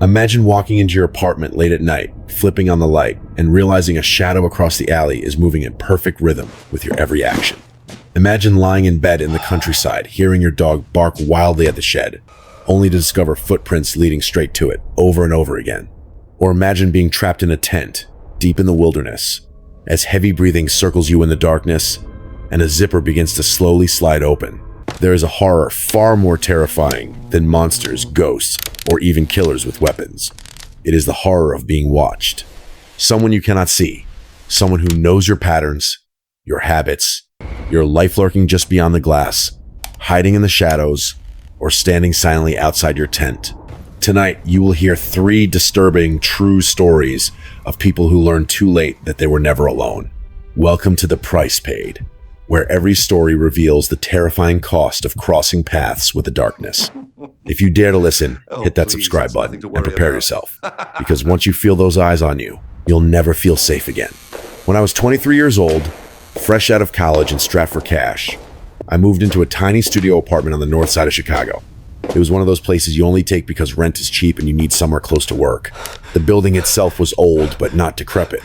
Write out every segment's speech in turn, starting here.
Imagine walking into your apartment late at night, flipping on the light, and realizing a shadow across the alley is moving in perfect rhythm with your every action. Imagine lying in bed in the countryside, hearing your dog bark wildly at the shed, only to discover footprints leading straight to it, over and over again. Or imagine being trapped in a tent, deep in the wilderness, as heavy breathing circles you in the darkness, and a zipper begins to slowly slide open. There is a horror far more terrifying than monsters, ghosts, or even killers with weapons. It is the horror of being watched. Someone you cannot see, someone who knows your patterns, your habits, your life lurking just beyond the glass, hiding in the shadows, or standing silently outside your tent. Tonight, you will hear 3 disturbing, true stories of people who learned too late that they were never alone. Welcome to The Price Paid, where every story reveals the terrifying cost of crossing paths with the darkness. If you dare to listen, hit that subscribe button and prepare yourself, because once you feel those eyes on you, you'll never feel safe again. When I was 23 years old, fresh out of college and strapped for cash, I moved into a tiny studio apartment on the north side of Chicago. It was one of those places you only take because rent is cheap and you need somewhere close to work. The building itself was old but not decrepit,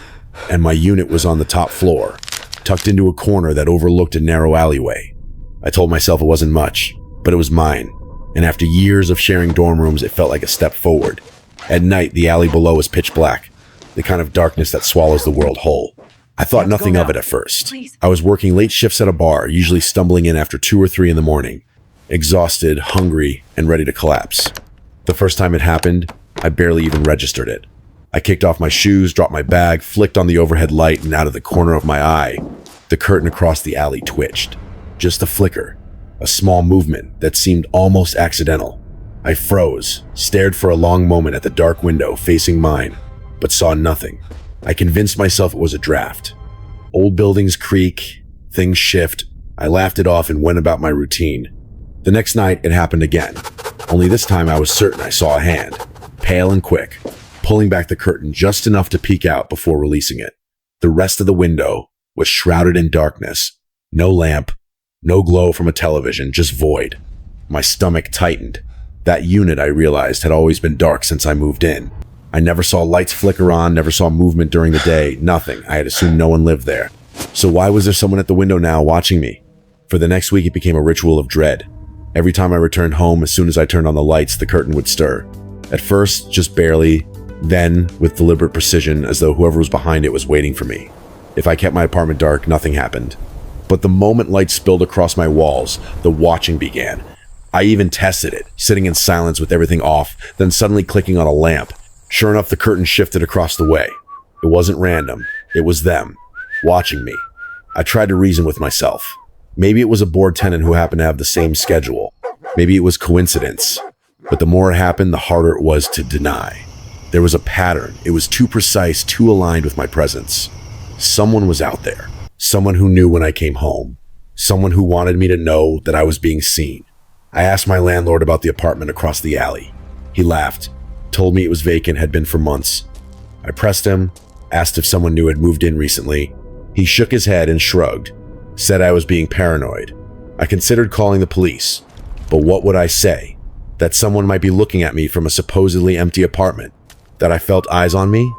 and my unit was on the top floor, tucked into a corner that overlooked a narrow alleyway. I told myself it wasn't much, but it was mine, and after years of sharing dorm rooms, it felt like a step forward. At night, the alley below was pitch black, the kind of darkness that swallows the world whole. I thought nothing of it at first. I was working late shifts at a bar, usually stumbling in after 2 or 3 in the morning, exhausted, hungry, and ready to collapse. The first time it happened, I barely even registered it. I kicked off my shoes, dropped my bag, flicked on the overhead light, and out of the corner of my eye, the curtain across the alley twitched. Just a flicker, a small movement that seemed almost accidental. I froze, stared for a long moment at the dark window facing mine, but saw nothing. I convinced myself it was a draft. Old buildings creak, things shift. I laughed it off and went about my routine. The next night, it happened again. Only this time I was certain I saw a hand, pale and quick, pulling back the curtain just enough to peek out before releasing it. The rest of the window was shrouded in darkness. No lamp, no glow from a television, just void. My stomach tightened. That unit, I realized, had always been dark since I moved in. I never saw lights flicker on, never saw movement during the day, nothing. I had assumed no one lived there. So why was there someone at the window now watching me? For the next week, it became a ritual of dread. Every time I returned home, as soon as I turned on the lights, the curtain would stir. At first, just barely, then with deliberate precision, as though whoever was behind it was waiting for me. If I kept my apartment dark, nothing happened. But the moment light spilled across my walls, the watching began. I even tested it, sitting in silence with everything off, then suddenly clicking on a lamp. Sure enough, the curtain shifted across the way. It wasn't random. It was them, watching me. I tried to reason with myself. Maybe it was a bored tenant who happened to have the same schedule. Maybe it was coincidence. But the more it happened, the harder it was to deny. There was a pattern. It was too precise, too aligned with my presence. Someone was out there. Someone who knew when I came home. Someone who wanted me to know that I was being seen. I asked my landlord about the apartment across the alley. He laughed, told me it was vacant, had been for months. I pressed him, asked if someone new had moved in recently. He shook his head and shrugged, said I was being paranoid. I considered calling the police, but what would I say? That someone might be looking at me from a supposedly empty apartment? That I felt eyes on me?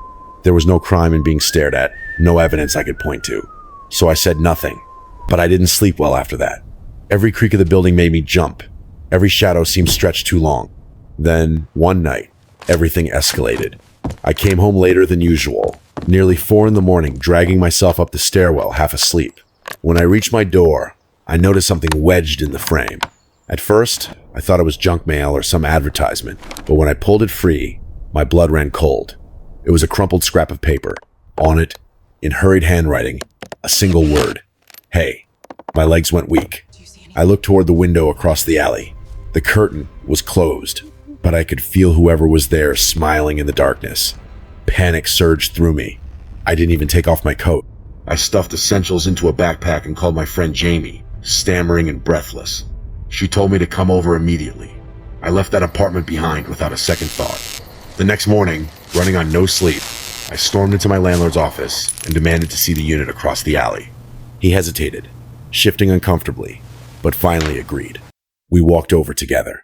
There was no crime in being stared at, no evidence I could point to. So I said nothing, but I didn't sleep well after that. Every creak of the building made me jump. Every shadow seemed stretched too long. Then, one night, everything escalated. I came home later than usual, nearly 4 in the morning, dragging myself up the stairwell, half asleep. When I reached my door, I noticed something wedged in the frame. At first, I thought it was junk mail or some advertisement, but when I pulled it free, my blood ran cold. It was a crumpled scrap of paper. On it, in hurried handwriting, a single word: "Hey." My legs went weak. I looked toward the window across the alley. The curtain was closed, but I could feel whoever was there smiling in the darkness. Panic surged through me. I didn't even take off my coat. I stuffed essentials into a backpack and called my friend Jamie, stammering and breathless. She told me to come over immediately. I left that apartment behind without a second thought. The next morning, running on no sleep, I stormed into my landlord's office and demanded to see the unit across the alley. He hesitated, shifting uncomfortably, but finally agreed. We walked over together.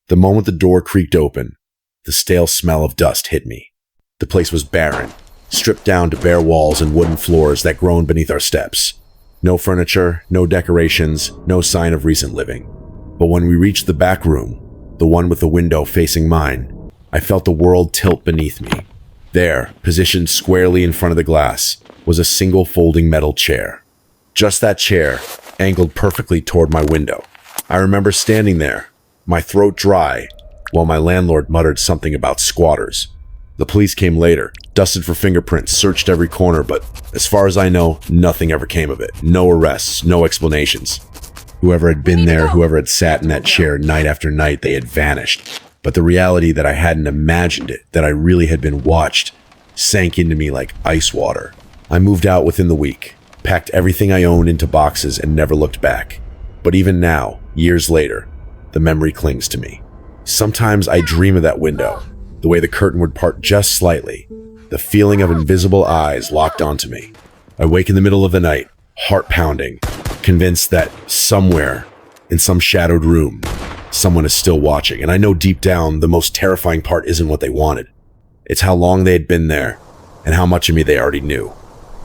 The moment the door creaked open, the stale smell of dust hit me. The place was barren, stripped down to bare walls and wooden floors that groaned beneath our steps. No furniture, no decorations, no sign of recent living. But when we reached the back room, the one with the window facing mine, I felt the world tilt beneath me. There, positioned squarely in front of the glass, was a single folding metal chair. Just that chair, angled perfectly toward my window. I remember standing there, my throat dry, while my landlord muttered something about squatters. The police came later, dusted for fingerprints, searched every corner, but as far as I know, nothing ever came of it. No arrests, no explanations. Whoever had been there, whoever had sat in that chair night after night, they had vanished. But the reality that I hadn't imagined it, that I really had been watched, sank into me like ice water. I moved out within the week, packed everything I owned into boxes and never looked back. But even now, years later, the memory clings to me. Sometimes I dream of that window, the way the curtain would part just slightly, the feeling of invisible eyes locked onto me. I wake in the middle of the night, heart pounding, convinced that somewhere, in some shadowed room, someone is still watching. And I know deep down, the most terrifying part isn't what they wanted. It's how long they had been there, and how much of me they already knew.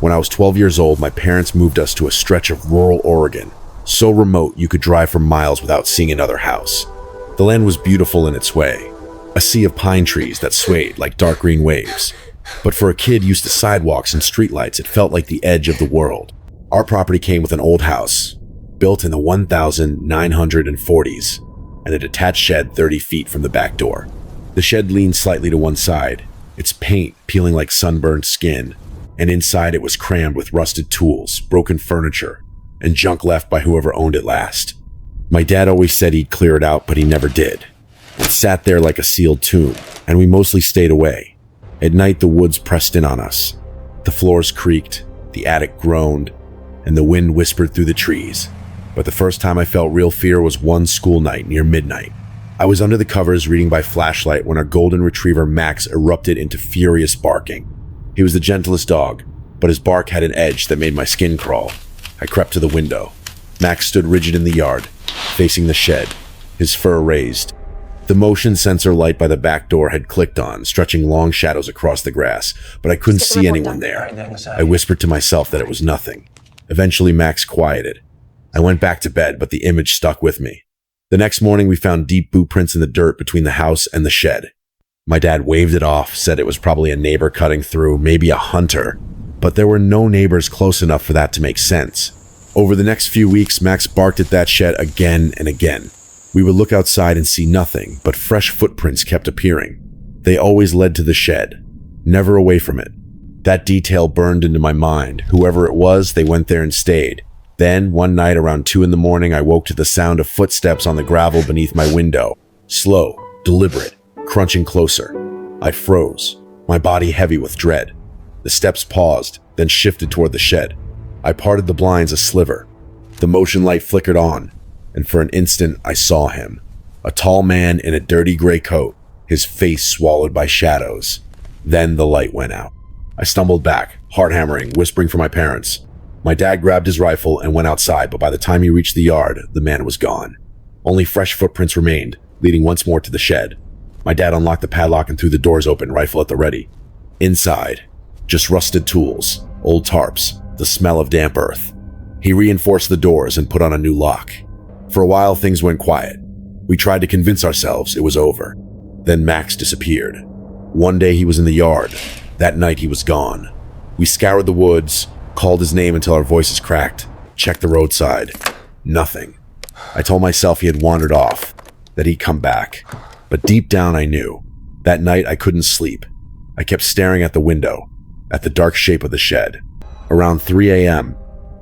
When I was 12 years old, my parents moved us to a stretch of rural Oregon, so remote you could drive for miles without seeing another house. The land was beautiful in its way, a sea of pine trees that swayed like dark green waves. But for a kid used to sidewalks and streetlights, it felt like the edge of the world. Our property came with an old house, built in the 1940s, and a detached shed 30 feet from the back door. The shed leaned slightly to one side, its paint peeling like sunburned skin, and inside it was crammed with rusted tools, broken furniture, and junk left by whoever owned it last. My dad always said he'd clear it out, but he never did. It sat there like a sealed tomb, and we mostly stayed away. At night, the woods pressed in on us. The floors creaked, the attic groaned, and the wind whispered through the trees. But the first time I felt real fear was one school night near midnight. I was under the covers reading by flashlight when our golden retriever Max erupted into furious barking. He was the gentlest dog, but his bark had an edge that made my skin crawl. I crept to the window. Max stood rigid in the yard, facing the shed, his fur raised. The motion sensor light by the back door had clicked on, stretching long shadows across the grass, but I couldn't see anyone there. I whispered to myself that it was nothing. Eventually, Max quieted. I went back to bed, but the image stuck with me. The next morning, we found deep boot prints in the dirt between the house and the shed. My dad waved it off, said it was probably a neighbor cutting through, maybe a hunter, but there were no neighbors close enough for that to make sense. Over the next few weeks, Max barked at that shed again and again. We would look outside and see nothing, but fresh footprints kept appearing. They always led to the shed, never away from it. That detail burned into my mind. Whoever it was, they went there and stayed. Then, one night around 2 a.m, I woke to the sound of footsteps on the gravel beneath my window. Slow, deliberate, crunching closer. I froze, my body heavy with dread. The steps paused, then shifted toward the shed. I parted the blinds a sliver. The motion light flickered on, and for an instant I saw him. A tall man in a dirty gray coat, his face swallowed by shadows. Then the light went out. I stumbled back, heart hammering, whispering for my parents. My dad grabbed his rifle and went outside, but by the time he reached the yard, the man was gone. Only fresh footprints remained, leading once more to the shed. My dad unlocked the padlock and threw the doors open, rifle at the ready. Inside, just rusted tools, old tarps, the smell of damp earth. He reinforced the doors and put on a new lock. For a while, things went quiet. We tried to convince ourselves it was over. Then Max disappeared. One day he was in the yard. That night he was gone. We scoured the woods, called his name until our voices cracked, checked the roadside. Nothing. I told myself he had wandered off, that he'd come back. But deep down I knew. That night I couldn't sleep. I kept staring at the window, at the dark shape of the shed. Around 3 a.m.,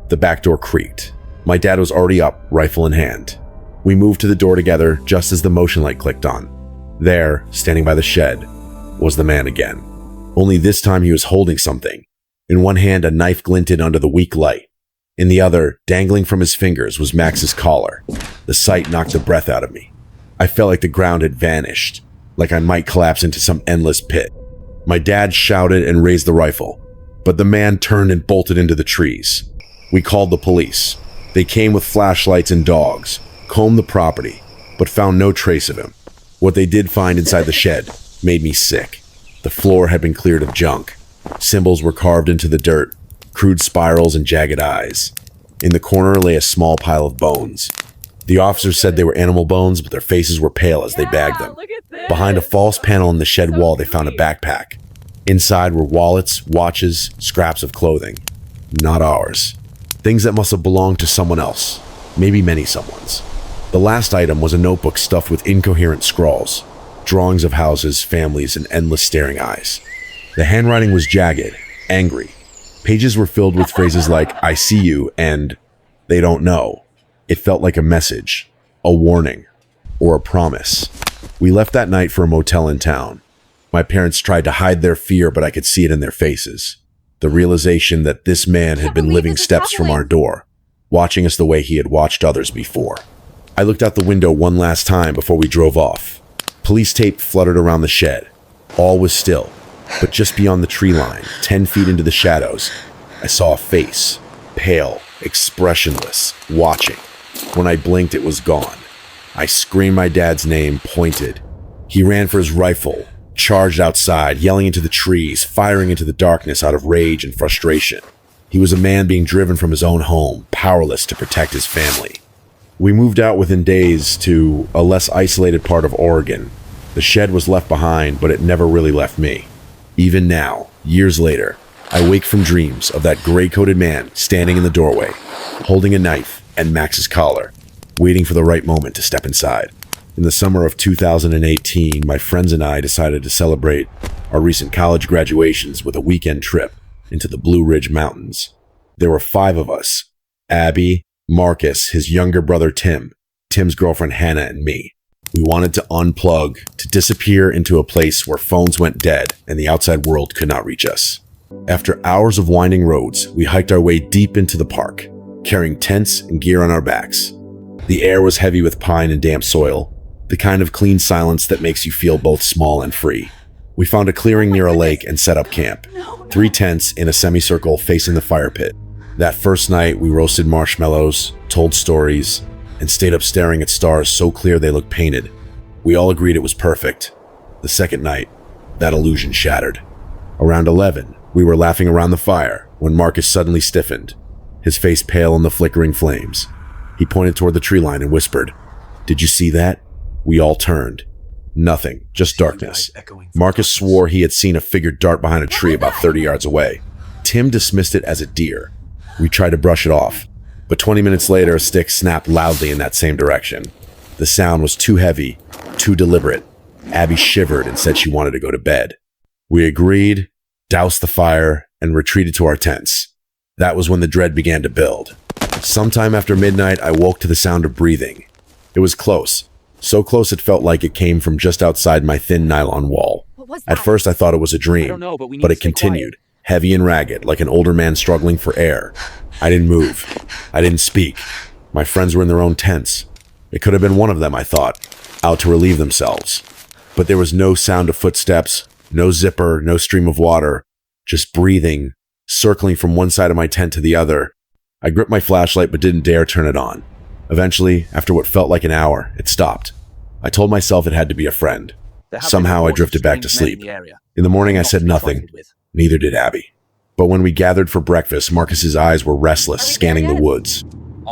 the back door creaked. My dad was already up, rifle in hand. We moved to the door together just as the motion light clicked on. There, standing by the shed, was the man again. Only this time he was holding something. In one hand, a knife glinted under the weak light. In the other, dangling from his fingers, was Max's collar. The sight knocked the breath out of me. I felt like the ground had vanished, like I might collapse into some endless pit. My dad shouted and raised the rifle, but the man turned and bolted into the trees. We called the police. They came with flashlights and dogs, combed the property, but found no trace of him. What they did find inside the shed made me sick. The floor had been cleared of junk. Symbols were carved into the dirt, crude spirals and jagged eyes. In the corner lay a small pile of bones. The officers said they were animal bones, but their faces were pale as they bagged them. Behind a false panel in the shed wall, they found a backpack. Inside were wallets, watches, scraps of clothing. Not ours. Things that must have belonged to someone else. Maybe many someone's. The last item was a notebook stuffed with incoherent scrawls, drawings of houses, families, and endless staring eyes. The handwriting was jagged, angry. Pages were filled with phrases like, "I see you," and "they don't know." It felt like a message, a warning, or a promise. We left that night for a motel in town. My parents tried to hide their fear, but I could see it in their faces. The realization that this man had been living steps from our door, watching us the way he had watched others before. I looked out the window one last time before we drove off. Police tape fluttered around the shed. All was still, but just beyond the tree line, 10 feet into the shadows, I saw a face, pale, expressionless, watching. When I blinked, it was gone. I screamed my dad's name, pointed. He ran for his rifle, charged outside, yelling into the trees, firing into the darkness out of rage and frustration. He was a man being driven from his own home, powerless to protect his family. We moved out within days to a less isolated part of Oregon. The shed was left behind, but it never really left me. Even now, years later, I wake from dreams of that gray-coated man standing in the doorway, holding a knife and Max's collar, waiting for the right moment to step inside. In the summer of 2018, my friends and I decided to celebrate our recent college graduations with a weekend trip into the Blue Ridge Mountains. There were 5 of us: Abby, Marcus, his younger brother Tim, Tim's girlfriend Hannah, and me. We wanted to unplug, to disappear into a place where phones went dead and the outside world could not reach us. After hours of winding roads, we hiked our way deep into the park, carrying tents and gear on our backs. The air was heavy with pine and damp soil, the kind of clean silence that makes you feel both small and free. We found a clearing near a lake and set up camp. 3 tents in a semicircle facing the fire pit. That first night, we roasted marshmallows, told stories, and stayed up staring at stars so clear they looked painted. We all agreed it was perfect. The second night, that illusion shattered. Around 11, we were laughing around the fire when Marcus suddenly stiffened, his face pale in the flickering flames. He pointed toward the tree line and whispered, "Did you see that?" We all turned. Nothing, just darkness. Marcus swore he had seen a figure dart behind a tree about 30 yards away. Tim dismissed it as a deer. We tried to brush it off, but 20 minutes later, a stick snapped loudly in that same direction. The sound was too heavy, too deliberate. Abby shivered and said she wanted to go to bed. We agreed, doused the fire, and retreated to our tents. That was when the dread began to build. Sometime after midnight, I woke to the sound of breathing. It was close, so close it felt like it came from just outside my thin nylon wall. At first, I thought it was a dream, but it continued, heavy and ragged, like an older man struggling for air. I didn't move. I didn't speak. My friends were in their own tents. It could have been one of them, I thought, out to relieve themselves. But there was no sound of footsteps, no zipper, no stream of water, just breathing, circling from one side of my tent to the other. I gripped my flashlight but didn't dare turn it on. Eventually, after what felt like an hour, it stopped. I told myself it had to be a friend. Somehow I drifted back to sleep. In the morning I said nothing. Neither did Abby. But when we gathered for breakfast, Marcus's eyes were restless, scanning the woods.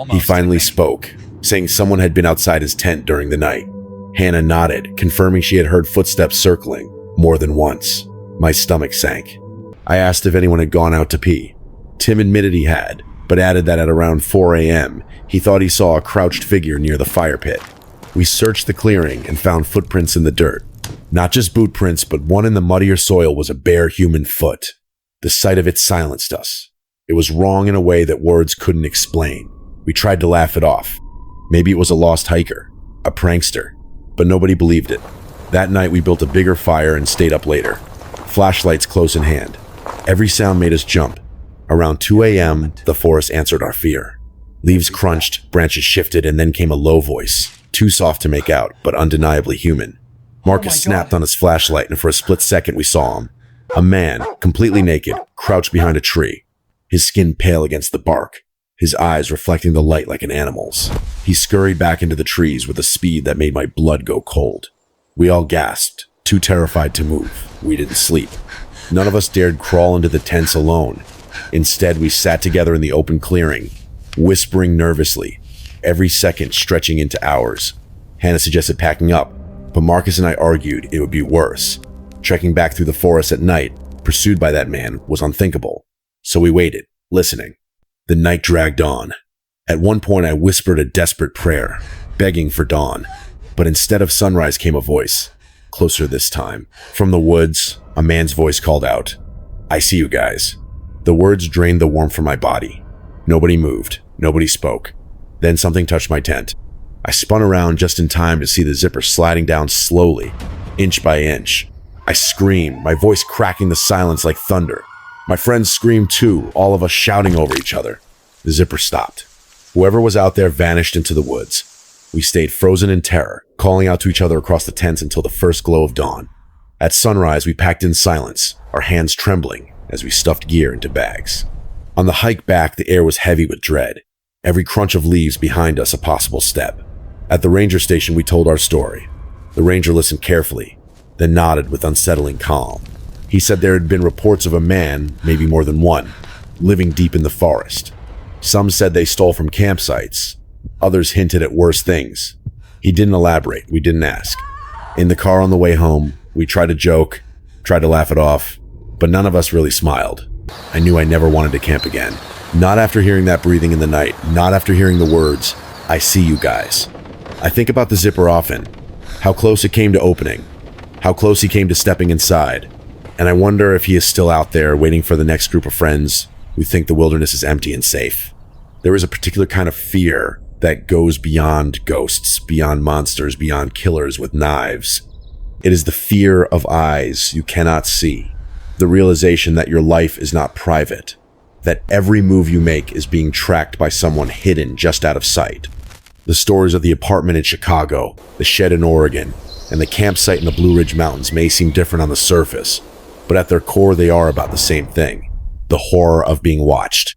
He finally spoke, saying someone had been outside his tent during the night. Hannah nodded, confirming she had heard footsteps circling, more than once. My stomach sank. I asked if anyone had gone out to pee. Tim admitted he had, but added that at around 4 a.m., he thought he saw a crouched figure near the fire pit. We searched the clearing and found footprints in the dirt. Not just boot prints, but one in the muddier soil was a bare human foot. The sight of it silenced us. It was wrong in a way that words couldn't explain. We tried to laugh it off. Maybe it was a lost hiker, a prankster, but nobody believed it. That night we built a bigger fire and stayed up later, flashlights close in hand. Every sound made us jump. Around 2 a.m., the forest answered our fear. Leaves crunched, branches shifted, and then came a low voice, too soft to make out, but undeniably human. Marcus snapped on his flashlight, and for a split second we saw him. A man, completely naked, crouched behind a tree, his skin pale against the bark, his eyes reflecting the light like an animal's. He scurried back into the trees with a speed that made my blood go cold. We all gasped, too terrified to move. We didn't sleep. None of us dared crawl into the tents alone. Instead, we sat together in the open clearing, whispering nervously, every second stretching into hours. Hannah suggested packing up, but Marcus and I argued it would be worse. Trekking back through the forest at night, pursued by that man, was unthinkable. So we waited, listening. The night dragged on. At one point, I whispered a desperate prayer, begging for dawn. But instead of sunrise came a voice, closer this time. From the woods, a man's voice called out, "I see you guys." The words drained the warmth from my body. Nobody moved. Nobody spoke. Then something touched my tent. I spun around just in time to see the zipper sliding down slowly, inch by inch. I screamed, my voice cracking the silence like thunder. My friends screamed too, all of us shouting over each other. The zipper stopped. Whoever was out there vanished into the woods. We stayed frozen in terror, calling out to each other across the tents until the first glow of dawn. At sunrise, we packed in silence, our hands trembling as we stuffed gear into bags. On the hike back, the air was heavy with dread. Every crunch of leaves behind us a possible step. At the ranger station, we told our story. The ranger listened carefully, then nodded with unsettling calm. He said there had been reports of a man, maybe more than one, living deep in the forest. Some said they stole from campsites. Others hinted at worse things. He didn't elaborate. We didn't ask. In the car on the way home, we tried to joke, tried to laugh it off, but none of us really smiled. I knew I never wanted to camp again. Not after hearing that breathing in the night, not after hearing the words, "I see you guys." I think about the zipper often, how close it came to opening, how close he came to stepping inside, and I wonder if he is still out there waiting for the next group of friends who think the wilderness is empty and safe. There is a particular kind of fear that goes beyond ghosts, beyond monsters, beyond killers with knives. It is the fear of eyes you cannot see, the realization that your life is not private, that every move you make is being tracked by someone hidden just out of sight. The stories of the apartment in Chicago, the shed in Oregon, and the campsite in the Blue Ridge Mountains may seem different on the surface, but at their core they are about the same thing, the horror of being watched.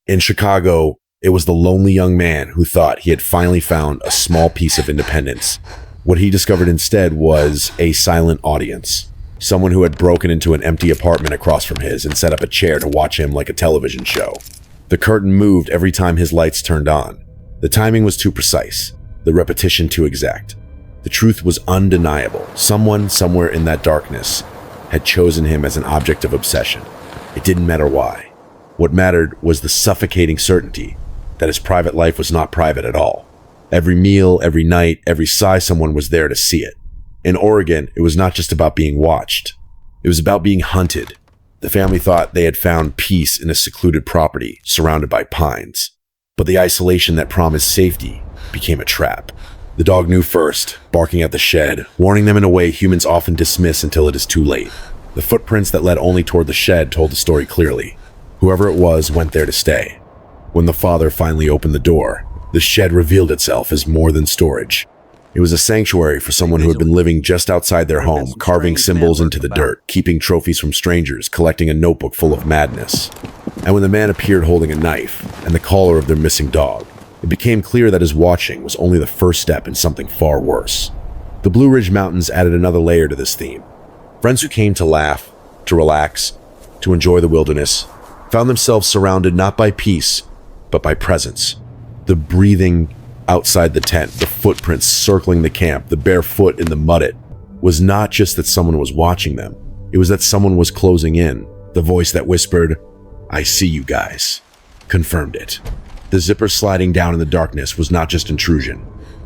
In Chicago, it was the lonely young man who thought he had finally found a small piece of independence. What he discovered instead was a silent audience, someone who had broken into an empty apartment across from his and set up a chair to watch him like a television show. The curtain moved every time his lights turned on. The timing was too precise, the repetition too exact. The truth was undeniable. Someone, somewhere in that darkness, had chosen him as an object of obsession. It didn't matter why. What mattered was the suffocating certainty that his private life was not private at all. Every meal, every night, every sigh, someone was there to see it. In Oregon, it was not just about being watched. It was about being hunted. The family thought they had found peace in a secluded property surrounded by pines. But the isolation that promised safety became a trap. The dog knew first, barking at the shed, warning them in a way humans often dismiss until it is too late. The footprints that led only toward the shed told the story clearly. Whoever it was went there to stay. When the father finally opened the door, the shed revealed itself as more than storage. It was a sanctuary for someone who had been living just outside their home, carving symbols into the dirt, keeping trophies from strangers, collecting a notebook full of madness. And when the man appeared holding a knife and the collar of their missing dog, it became clear that his watching was only the first step in something far worse. The Blue Ridge Mountains added another layer to this theme. Friends who came to laugh, to relax, to enjoy the wilderness, found themselves surrounded not by peace, but by presence. The breathing outside the tent, the footprints circling the camp, the bare foot in the mud was not just that someone was watching them. It was that someone was closing in. The voice that whispered, "I see you guys," confirmed it. The zipper sliding down in the darkness was not just intrusion.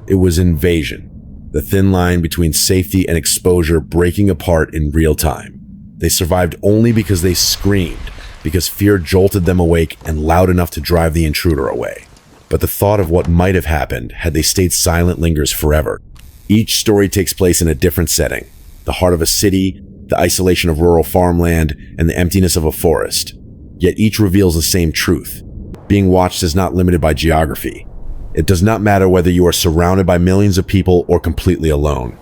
It was invasion. The thin line between safety and exposure breaking apart in real time. They survived only because they screamed, because fear jolted them awake and loud enough to drive the intruder away. But the thought of what might have happened had they stayed silent lingers forever. Each story takes place in a different setting. The heart of a city, the isolation of rural farmland, and the emptiness of a forest. Yet each reveals the same truth. Being watched is not limited by geography. It does not matter whether you are surrounded by millions of people or completely alone.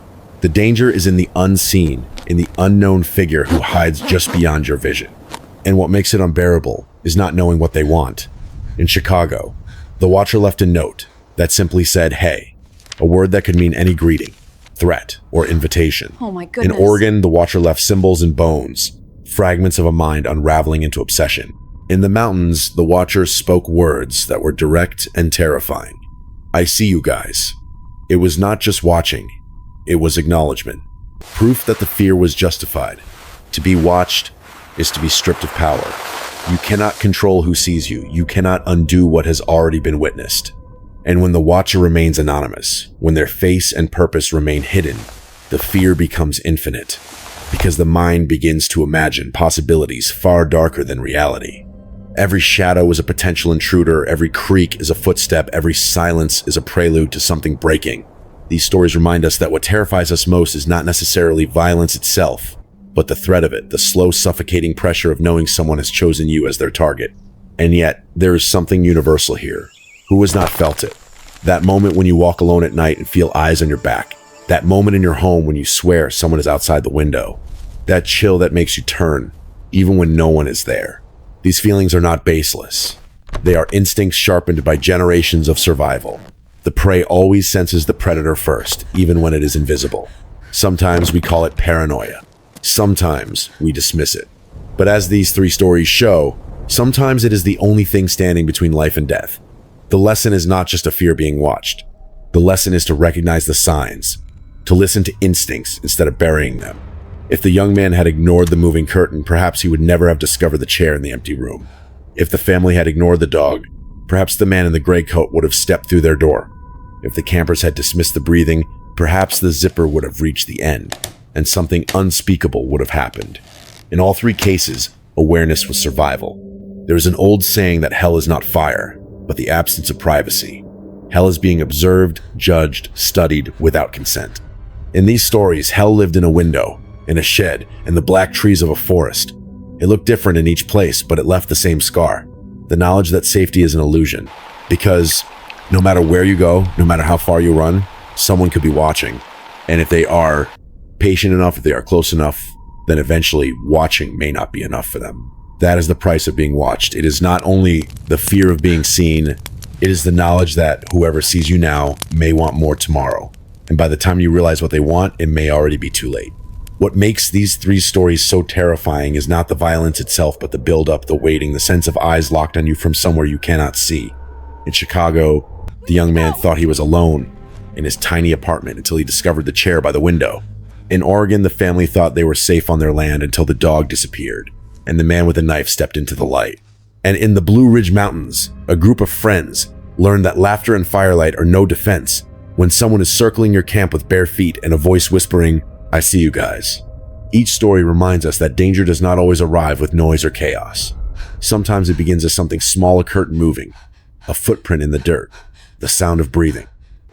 The danger is in the unseen, in the unknown figure who hides just beyond your vision. And what makes it unbearable is not knowing what they want. In Chicago, the watcher left a note that simply said, "Hey," a word that could mean any greeting. threat, or invitation. Oh my In goodness. Oregon, the watcher left symbols and bones, fragments of a mind unraveling into obsession. In the mountains, the watcher spoke words that were direct and terrifying. I see you guys. It was not just watching, it was acknowledgement. Proof that the fear was justified. To be watched is to be stripped of power. You cannot control who sees you. You cannot undo what has already been witnessed. And when the watcher remains anonymous, when their face and purpose remain hidden, the fear becomes infinite, because the mind begins to imagine possibilities far darker than reality. Every shadow is a potential intruder, every creak is a footstep, every silence is a prelude to something breaking. These stories remind us that what terrifies us most is not necessarily violence itself, but the threat of it, the slow, suffocating pressure of knowing someone has chosen you as their target. And yet, there is something universal here. Who has not felt it? That moment when you walk alone at night and feel eyes on your back. That moment in your home when you swear someone is outside the window. That chill that makes you turn, even when no one is there. These feelings are not baseless. They are instincts sharpened by generations of survival. The prey always senses the predator first, even when it is invisible. Sometimes we call it paranoia. Sometimes we dismiss it. But as these three stories show, sometimes it is the only thing standing between life and death. The lesson is not just a fear being watched. The lesson is to recognize the signs, to listen to instincts instead of burying them. If the young man had ignored the moving curtain, perhaps he would never have discovered the chair in the empty room. If the family had ignored the dog, perhaps the man in the gray coat would have stepped through their door. If the campers had dismissed the breathing, perhaps the zipper would have reached the end, and something unspeakable would have happened. In all three cases, awareness was survival. There is an old saying that hell is not fire, but the absence of privacy. Hell is being observed, judged, studied without consent. In these stories, hell lived in a window, in a shed, in the black trees of a forest. It looked different in each place, but it left the same scar. The knowledge that safety is an illusion. Because no matter where you go, no matter how far you run, someone could be watching. And if they are patient enough, if they are close enough, then eventually watching may not be enough for them. That is the price of being watched. It is not only the fear of being seen, it is the knowledge that whoever sees you now may want more tomorrow. And by the time you realize what they want, it may already be too late. What makes these three stories so terrifying is not the violence itself, but the build-up, the waiting, the sense of eyes locked on you from somewhere you cannot see. In Chicago, the young man thought he was alone in his tiny apartment until he discovered the chair by the window. In Oregon, the family thought they were safe on their land until the dog disappeared, and the man with a knife stepped into the light. And in the Blue Ridge Mountains, a group of friends learned that laughter and firelight are no defense when someone is circling your camp with bare feet and a voice whispering, I see you guys. Each story reminds us that danger does not always arrive with noise or chaos. Sometimes it begins as something small, a curtain moving, a footprint in the dirt, the sound of breathing.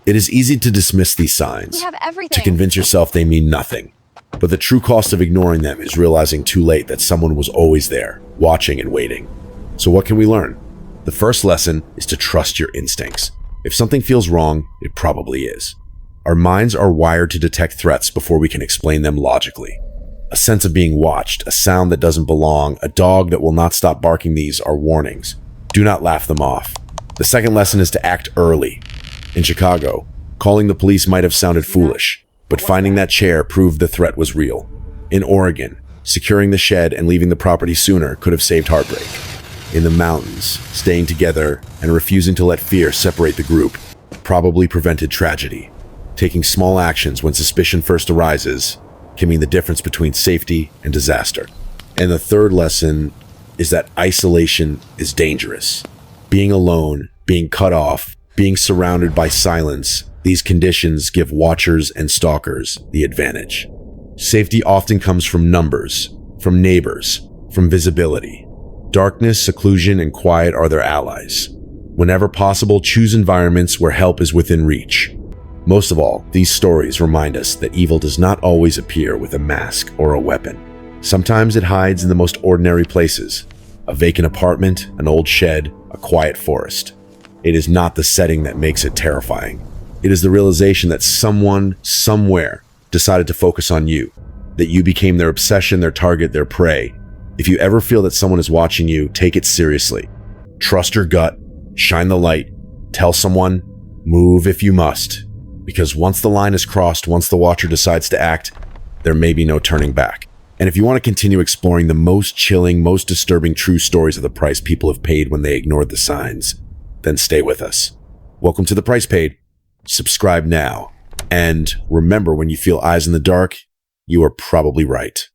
It is easy to dismiss these signs, We have everything. to convince yourself they mean nothing. But the true cost of ignoring them is realizing too late that someone was always there, watching and waiting. So what can we learn? The first lesson is to trust your instincts. If something feels wrong, it probably is. Our minds are wired to detect threats before we can explain them logically. A sense of being watched, a sound that doesn't belong, a dog that will not stop barking, these are warnings. Do not laugh them off. The second lesson is to act early. In Chicago, calling the police might have sounded foolish, but finding that chair proved the threat was real. In Oregon, securing the shed and leaving the property sooner could have saved heartbreak. In the mountains, staying together and refusing to let fear separate the group probably prevented tragedy. Taking small actions when suspicion first arises can mean the difference between safety and disaster. And the third lesson is that isolation is dangerous. Being alone, being cut off, being surrounded by silence, these conditions give watchers and stalkers the advantage. Safety often comes from numbers, from neighbors, from visibility. Darkness, seclusion, and quiet are their allies. Whenever possible, choose environments where help is within reach. Most of all, these stories remind us that evil does not always appear with a mask or a weapon. Sometimes it hides in the most ordinary places: a vacant apartment, an old shed, a quiet forest. It is not the setting that makes it terrifying. It is the realization that someone, somewhere, decided to focus on you, that you became their obsession, their target, their prey. If you ever feel that someone is watching you, take it seriously. Trust your gut, shine the light, tell someone, move if you must, Because once the line is crossed, once the watcher decides to act, there may be no turning back. And if you want to continue exploring the most chilling, most disturbing true stories of the price people have paid when they ignored the signs, then stay with us. Welcome to The Price Paid. Subscribe now. And remember, when you feel eyes in the dark, you are probably right.